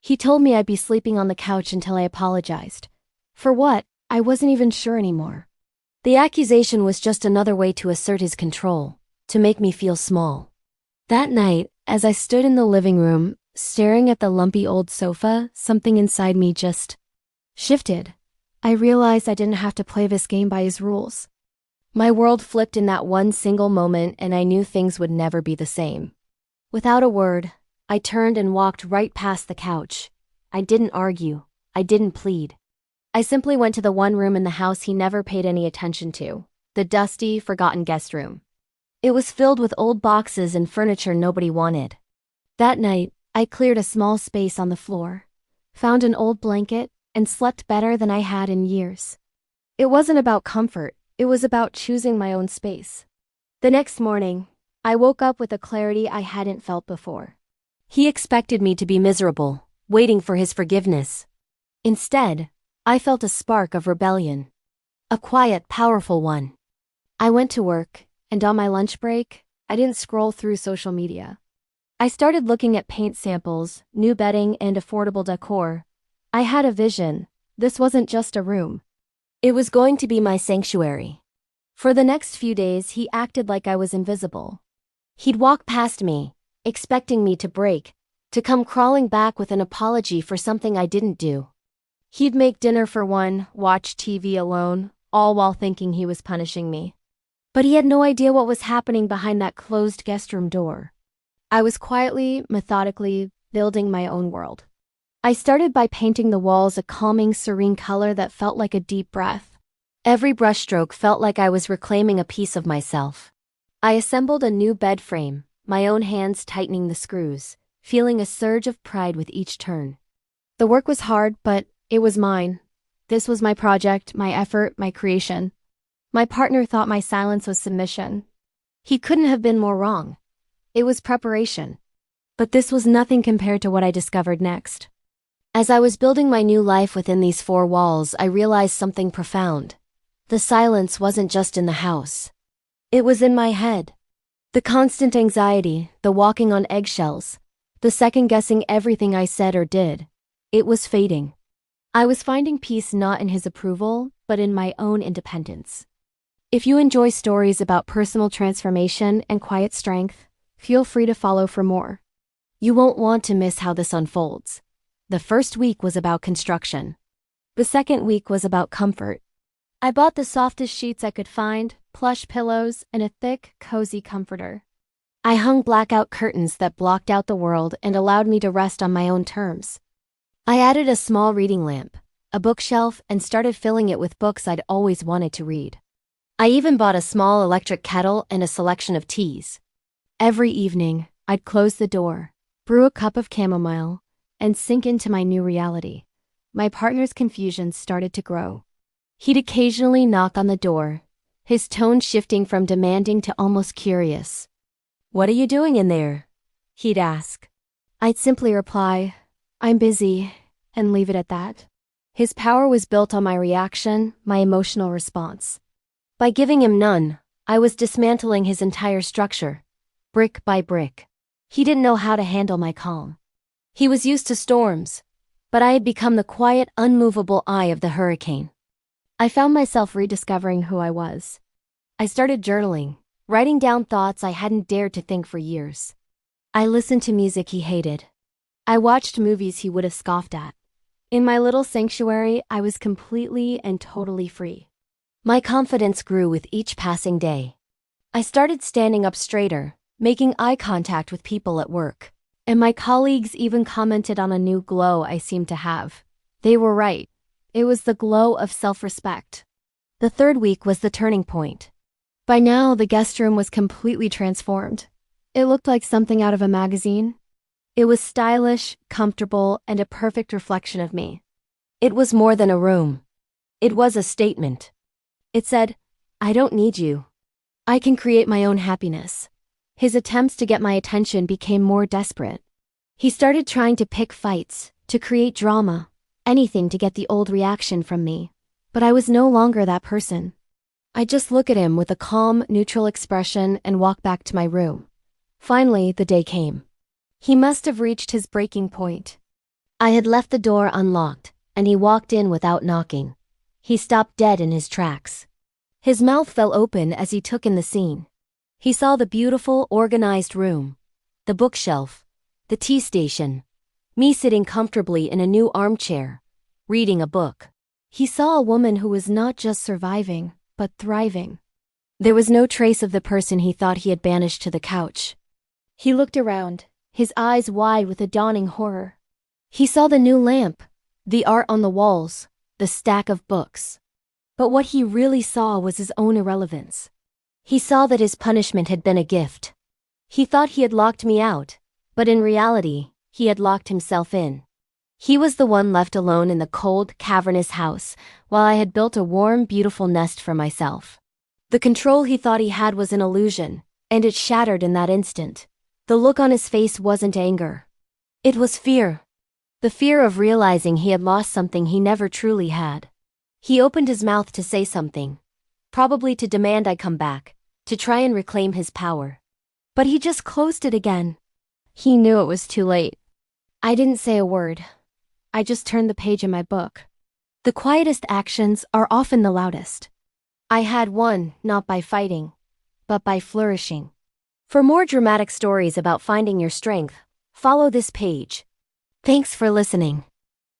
He told me I'd be sleeping on the couch until I apologized. For what? I wasn't even sure anymore. The accusation was just another way to assert his control, to make me feel small. That night, as I stood in the living room, staring at the lumpy old sofa, something inside me just shifted. I realized I didn't have to play this game by his rules. My world flipped in that one single moment, and I knew things would never be the same. Without a word, I turned and walked right past the couch. I didn't argue. I didn't plead. I simply went to the one room in the house he never paid any attention to, the dusty, forgotten guest room. It was filled with old boxes and furniture nobody wanted. That night, I cleared a small space on the floor, found an old blanket, and slept better than I had in years. It wasn't about comfort, it was about choosing my own space. The next morning, I woke up with a clarity I hadn't felt before. He expected me to be miserable, waiting for his forgiveness. Instead, I felt a spark of rebellion. A quiet, powerful one. I went to work, and on my lunch break, I didn't scroll through social media. I started looking at paint samples, new bedding, and affordable decor. I had a vision. This wasn't just a room. It was going to be my sanctuary. For the next few days, he acted like I was invisible. He'd walk past me, expecting me to break, to come crawling back with an apology for something I didn't do. He'd make dinner for one, watch TV alone, all while thinking he was punishing me. But he had no idea what was happening behind that closed guest room door. I was quietly, methodically building my own world. I started by painting the walls a calming, serene color that felt like a deep breath. Every brushstroke felt like I was reclaiming a piece of myself. I assembled a new bed frame, my own hands tightening the screws, feeling a surge of pride with each turn. The work was hard, but it was mine. This was my project, my effort, my creation. My partner thought my silence was submission. He couldn't have been more wrong. It was preparation. But this was nothing compared to what I discovered next. As I was building my new life within these four walls, I realized something profound. The silence wasn't just in the house. It was in my head. The constant anxiety, the walking on eggshells, the second-guessing everything I said or did. It was fading. I was finding peace not in his approval, but in my own independence. If you enjoy stories about personal transformation and quiet strength, feel free to follow for more. You won't want to miss how this unfolds. The first week was about construction. The second week was about comfort. I bought the softest sheets I could find, plush pillows, and a thick, cozy comforter. I hung blackout curtains that blocked out the world and allowed me to rest on my own terms. I added a small reading lamp, a bookshelf, and started filling it with books I'd always wanted to read. I even bought a small electric kettle and a selection of teas. Every evening, I'd close the door, brew a cup of chamomile, and sink into my new reality. My partner's confusion started to grow. He'd occasionally knock on the door, his tone shifting from demanding to almost curious. "What are you doing in there?" he'd ask. I'd simply reply, "I'm busy," and leave it at that. His power was built on my reaction, my emotional response. By giving him none, I was dismantling his entire structure, brick by brick. He didn't know how to handle my calm. He was used to storms, but I had become the quiet, unmovable eye of the hurricane. I found myself rediscovering who I was. I started journaling, writing down thoughts I hadn't dared to think for years. I listened to music he hated. I watched movies he would have scoffed at. In my little sanctuary, I was completely and totally free. My confidence grew with each passing day. I started standing up straighter, making eye contact with people at work. And my colleagues even commented on a new glow I seemed to have. They were right. It was the glow of self-respect. The third week was the turning point. By now, the guest room was completely transformed. It looked like something out of a magazine. It was stylish, comfortable, and a perfect reflection of me. It was more than a room. It was a statement. It said, "I don't need you. I can create my own happiness." His attempts to get my attention became more desperate. He started trying to pick fights, to create drama, anything to get the old reaction from me. But I was no longer that person. I'd just look at him with a calm, neutral expression and walk back to my room. Finally, the day came. He must have reached his breaking point. I had left the door unlocked, and he walked in without knocking. He stopped dead in his tracks. His mouth fell open as he took in the scene. He saw the beautiful, organized room, the bookshelf, the tea station, me sitting comfortably in a new armchair, reading a book. He saw a woman who was not just surviving, but thriving. There was no trace of the person he thought he had banished to the couch. He looked around, his eyes wide with a dawning horror. He saw the new lamp, the art on the walls, the stack of books. But what he really saw was his own irrelevance. He saw that his punishment had been a gift. He thought he had locked me out, but in reality, he had locked himself in. He was the one left alone in the cold, cavernous house, while I had built a warm, beautiful nest for myself. The control he thought he had was an illusion, and it shattered in that instant. The look on his face wasn't anger. It was fear. The fear of realizing he had lost something he never truly had. He opened his mouth to say something, probably to demand I come back, to try and reclaim his power. But he just closed it again. He knew it was too late. I didn't say a word. I just turned the page in my book. The quietest actions are often the loudest. I had won, not by fighting, but by flourishing. For more dramatic stories about finding your strength, follow this page. Thanks for listening.